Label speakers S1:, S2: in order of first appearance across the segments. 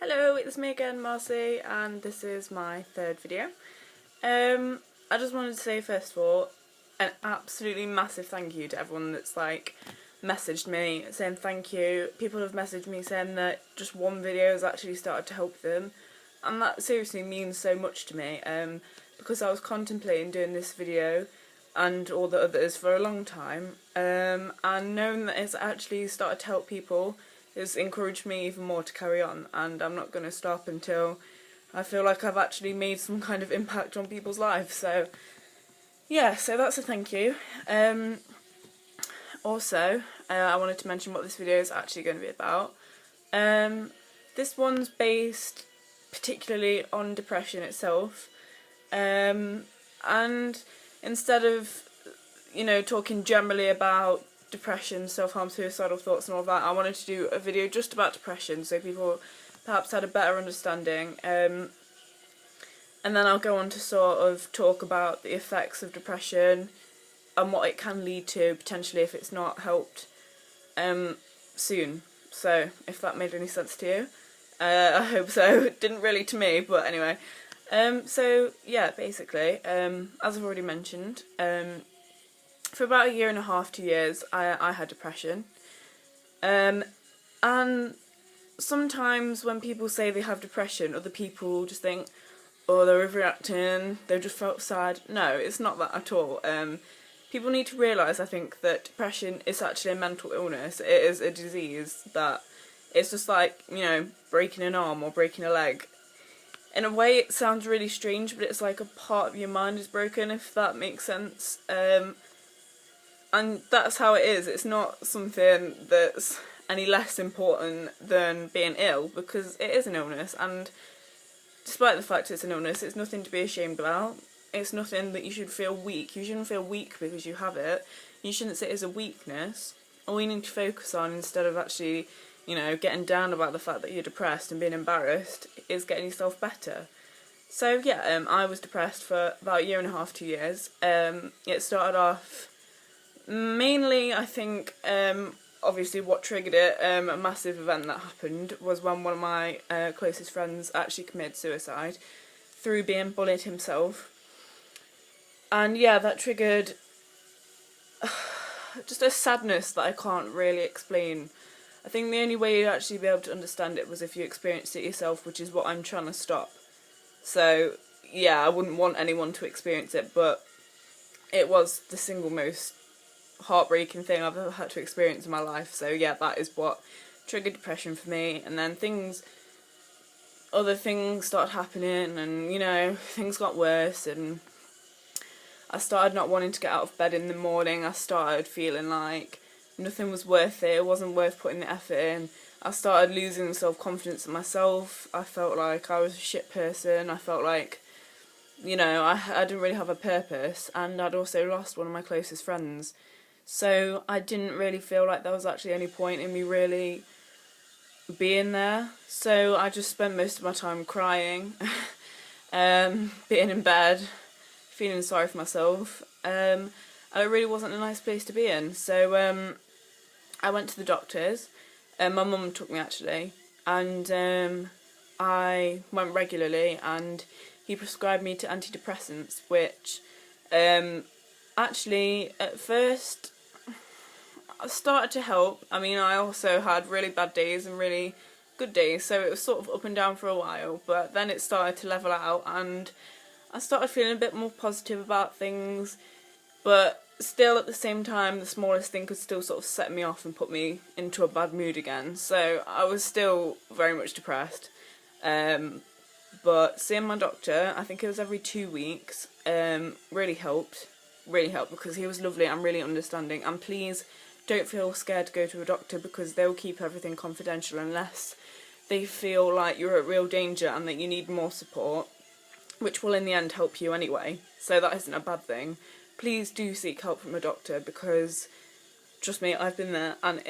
S1: Hello, it's me again, Marcy, and this is my third video. I just wanted to say first of all, an absolutely massive thank you to everyone that's messaged me saying thank you. People have messaged me saying that just one video has actually started to help them, and that seriously means so much to me, because I was contemplating doing this video and all the others for a long time, and knowing that it's actually started to help people has encouraged me even more to carry on, and I'm not going to stop until I feel like I've actually made some kind of impact on people's lives. So yeah, so that's a thank you. Also, I wanted to mention what this video is actually going to be about. This one's based particularly on depression itself, and instead of, talking generally about depression, self-harm, suicidal thoughts and all that, I wanted to do a video just about depression so people perhaps had a better understanding, and then I'll go on to sort of talk about the effects of depression and what it can lead to potentially if it's not helped soon. So if that made any sense to you, I hope so. It didn't really to me, but anyway. So yeah, basically, as I've already mentioned, for about 1.5 to 2 years, I had depression. And sometimes when people say they have depression, other people just think, oh, they're overreacting, they've just felt sad. No, it's not that at all. People need to realise, I think, that depression is actually a mental illness. It is a disease that it's just like, breaking an arm or breaking a leg. In a way, it sounds really strange, but it's like a part of your mind is broken, if that makes sense. And that's how it is. It's not something that's any less important than being ill, because it is an illness, and despite the fact it's an illness, it's nothing to be ashamed about. It's nothing that you should feel weak. You shouldn't feel weak because you have it. You shouldn't see it as a weakness. All you need to focus on, instead of actually, getting down about the fact that you're depressed and being embarrassed, is getting yourself better. So yeah, I was depressed for about 1.5 to 2 years. It started off mainly, I think, obviously what triggered it, a massive event that happened was when one of my closest friends actually committed suicide through being bullied himself. And yeah, that triggered just a sadness that I can't really explain. I think the only way you'd actually be able to understand it was if you experienced it yourself, which is what I'm trying to stop. So yeah, I wouldn't want anyone to experience it, but it was the single most heartbreaking thing I've ever had to experience in my life. So yeah, that is what triggered depression for me. And then other things started happening, and things got worse, and I started not wanting to get out of bed in the morning. I started feeling like nothing was worth it. It wasn't worth putting the effort in. I started losing self-confidence in myself. I felt like I was a shit person. I felt like, I didn't really have a purpose, and I'd also lost one of my closest friends. So I didn't really feel like there was actually any point in me really being there. So I just spent most of my time crying, being in bed, feeling sorry for myself. And it really wasn't a nice place to be in. So I went to the doctors. My mum took me actually, and I went regularly, and he prescribed me to antidepressants, which actually at first started to help. I mean, I also had really bad days and really good days, so it was sort of up and down for a while, but then it started to level out, and I started feeling a bit more positive about things, but still at the same time the smallest thing could still sort of set me off and put me into a bad mood again. So I was still very much depressed, but seeing my doctor, I think it was every 2 weeks, really helped because he was lovely and really understanding. And please don't feel scared to go to a doctor, because they'll keep everything confidential unless they feel like you're at real danger and that you need more support, which will in the end help you anyway, so that isn't a bad thing. Please do seek help from a doctor, because trust me, I've been there, and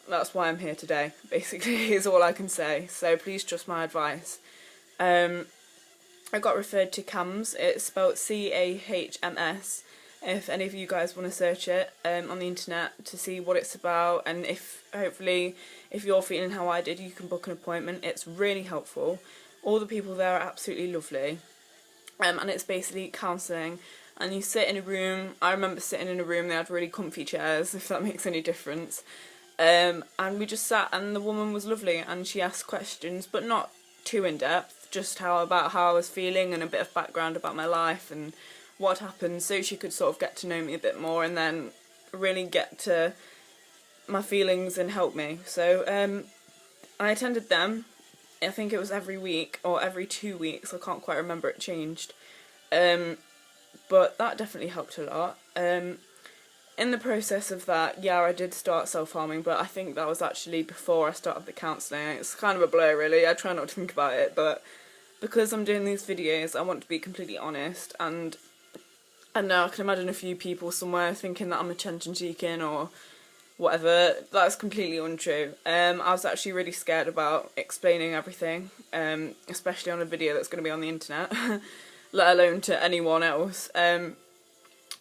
S1: that's why I'm here today, basically, is all I can say. So please trust my advice. I got referred to CAMHS. It's spelled CAHMS, if any of you guys want to search it on the internet to see what it's about, and if hopefully if you're feeling how I did, you can book an appointment. It's really helpful. All the people there are absolutely lovely, and it's basically counselling. And you sit in a room. I remember sitting in a room, they had really comfy chairs, if that makes any difference. And we just sat, and the woman was lovely, and she asked questions, but not too in depth, just about how I was feeling and a bit of background about my life and what happened, so she could sort of get to know me a bit more and then really get to my feelings and help me. So I attended them. I think it was every week or every 2 weeks. I can't quite remember, it changed. But that definitely helped a lot. In the process of that, yeah, I did start self-harming, but I think that was actually before I started the counselling. It's kind of a blur, really. I try not to think about it, but because I'm doing these videos, I want to be completely honest, and I know I can imagine a few people somewhere thinking that I'm attention seeking or whatever. That's completely untrue. I was actually really scared about explaining everything, especially on a video that's going to be on the internet, let alone to anyone else.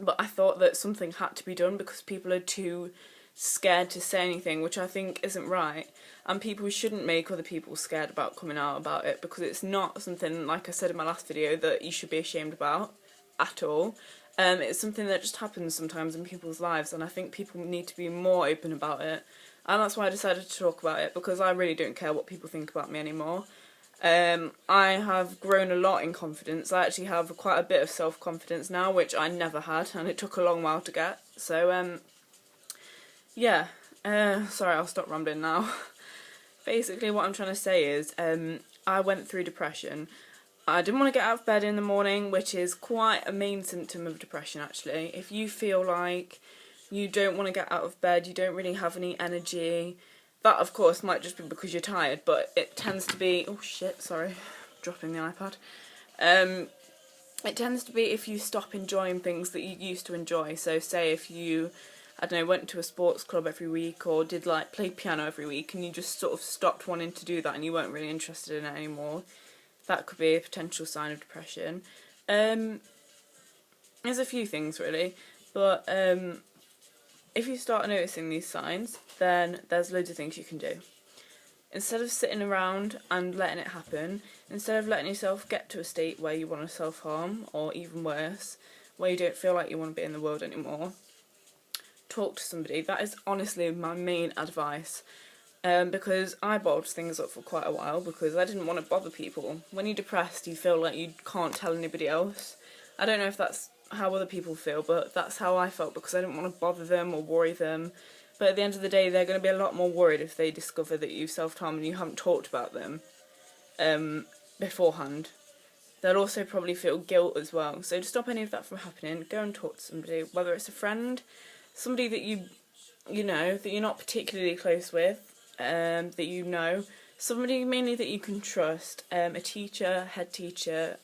S1: But I thought that something had to be done because people are too scared to say anything, which I think isn't right. And people shouldn't make other people scared about coming out about it, because it's not something, like I said in my last video, that you should be ashamed about at all. It's something that just happens sometimes in people's lives, and I think people need to be more open about it. And that's why I decided to talk about it, because I really don't care what people think about me anymore. I have grown a lot in confidence. I actually have quite a bit of self-confidence now, which I never had, and it took a long while to get. So, yeah. Sorry, I'll stop rambling now. Basically, what I'm trying to say is, I went through depression. I didn't want to get out of bed in the morning, which is quite a main symptom of depression, actually. If you feel like you don't want to get out of bed, you don't really have any energy, that, of course, might just be because you're tired, but it tends to be... Oh, shit, sorry. Dropping the iPad. It tends to be if you stop enjoying things that you used to enjoy. So, say if you, I don't know, went to a sports club every week or did, like, play piano every week, and you just sort of stopped wanting to do that and you weren't really interested in it anymore, that could be a potential sign of depression. There's a few things, really, but... if you start noticing these signs, then there's loads of things you can do. Instead of sitting around and letting it happen, instead of letting yourself get to a state where you want to self-harm, or even worse, where you don't feel like you want to be in the world anymore, talk to somebody. That is honestly my main advice. Because I bottled things up for quite a while because I didn't want to bother people. When you're depressed, you feel like you can't tell anybody else. I don't know if that's how other people feel, but that's how I felt, because I didn't want to bother them or worry them. But at the end of the day, they're going to be a lot more worried if they discover that you've self-harmed and you haven't talked about them beforehand. They'll also probably feel guilt as well. So to stop any of that from happening, go and talk to somebody, whether it's a friend, somebody that you know, that you're not particularly close with, that you know, somebody mainly that you can trust, a teacher, head teacher,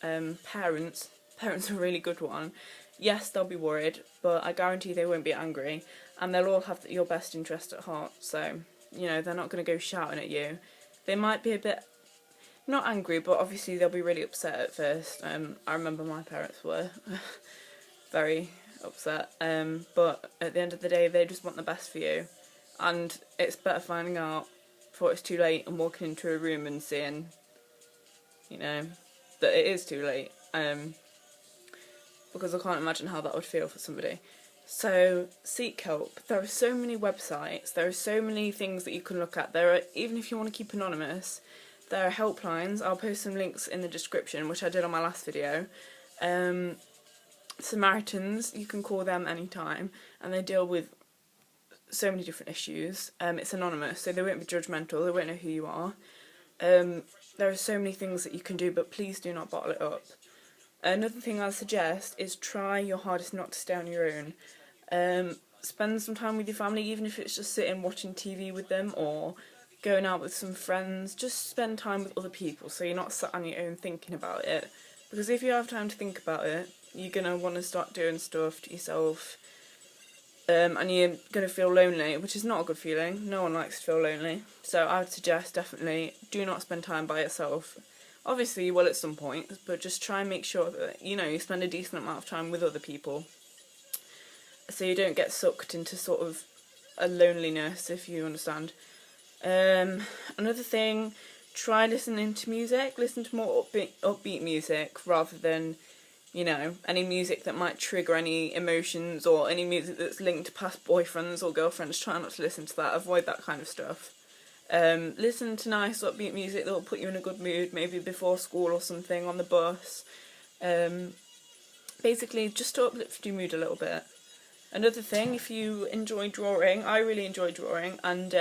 S1: parents. Parents are a really good one. Yes, they'll be worried, but I guarantee they won't be angry, and they'll all have your best interest at heart. So, you know, they're not going to go shouting at you. They might be a bit, not angry, but obviously they'll be really upset at first. I remember my parents were very upset, but at the end of the day, they just want the best for you, and it's better finding out before it's too late and walking into a room and seeing, you know, that it is too late. Because I can't imagine how that would feel for somebody. So, seek help. There are so many websites, there are so many things that you can look at. There are, even if you want to keep anonymous, there are helplines. I'll post some links in the description, which I did on my last video. Samaritans, you can call them anytime, and they deal with so many different issues. It's anonymous, so they won't be judgmental, they won't know who you are. There are so many things that you can do, but please do not bottle it up. Another thing I'd suggest is try your hardest not to stay on your own. Spend some time with your family, even if it's just sitting watching TV with them or going out with some friends. Just spend time with other people so you're not sat on your own thinking about it. Because if you have time to think about it, you're going to want to start doing stuff to yourself. And you're going to feel lonely, which is not a good feeling. No one likes to feel lonely. So I would suggest definitely do not spend time by yourself. Obviously you will at some point, but just try and make sure that, you know, you spend a decent amount of time with other people. so you don't get sucked into sort of a loneliness, if you understand. Another thing, try listening to music. Listen to more upbeat music rather than, you know, any music that might trigger any emotions, or any music that's linked to past boyfriends or girlfriends. Try not to listen to that. Avoid that kind of stuff. Listen to nice upbeat music that will put you in a good mood, maybe before school or something, on the bus. Basically, just to uplift your mood a little bit. Another thing, if you enjoy drawing, I really enjoy drawing, and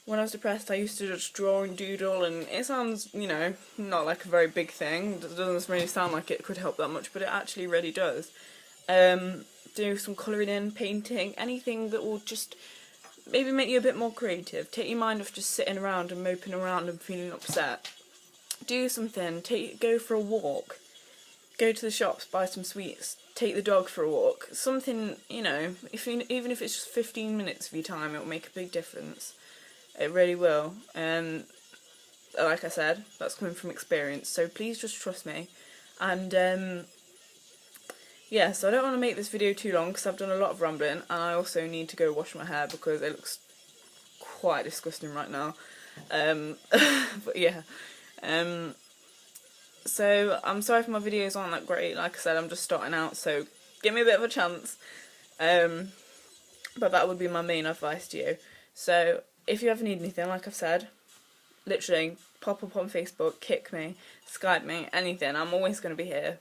S1: when I was depressed I used to just draw and doodle, and it sounds, you know, not like a very big thing, it doesn't really sound like it could help that much, but it actually really does. Do some colouring in, painting, anything that will just maybe make you a bit more creative. Take your mind off just sitting around and moping around and feeling upset. Do something, go for a walk, go to the shops, buy some sweets, take the dog for a walk. Something, you know, even if it's just 15 minutes of your time, it will make a big difference. It really will. And like I said, that's coming from experience, so please just trust me. And yeah, so I don't want to make this video too long because I've done a lot of rambling, and I also need to go wash my hair because it looks quite disgusting right now. But yeah. So I'm sorry if my videos aren't that great. Like I said, I'm just starting out, so give me a bit of a chance. But that would be my main advice to you. So if you ever need anything, like I've said, literally pop up on Facebook, kick me, Skype me, anything. I'm always going to be here.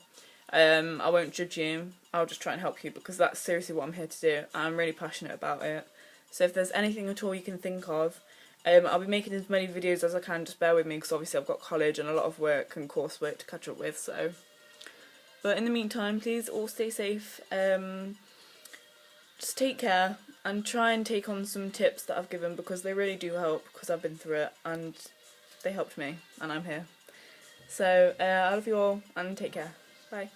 S1: I won't judge you. I'll just try and help you, because that's seriously what I'm here to do. I'm really passionate about it. So if there's anything at all you can think of, I'll be making as many videos as I can, just bear with me, because obviously I've got college and a lot of work and coursework to catch up with, so. But in the meantime, please all stay safe, just take care, and try and take on some tips that I've given, because they really do help, because I've been through it, and they helped me, and I'm here. So, I love you all, and take care. Bye.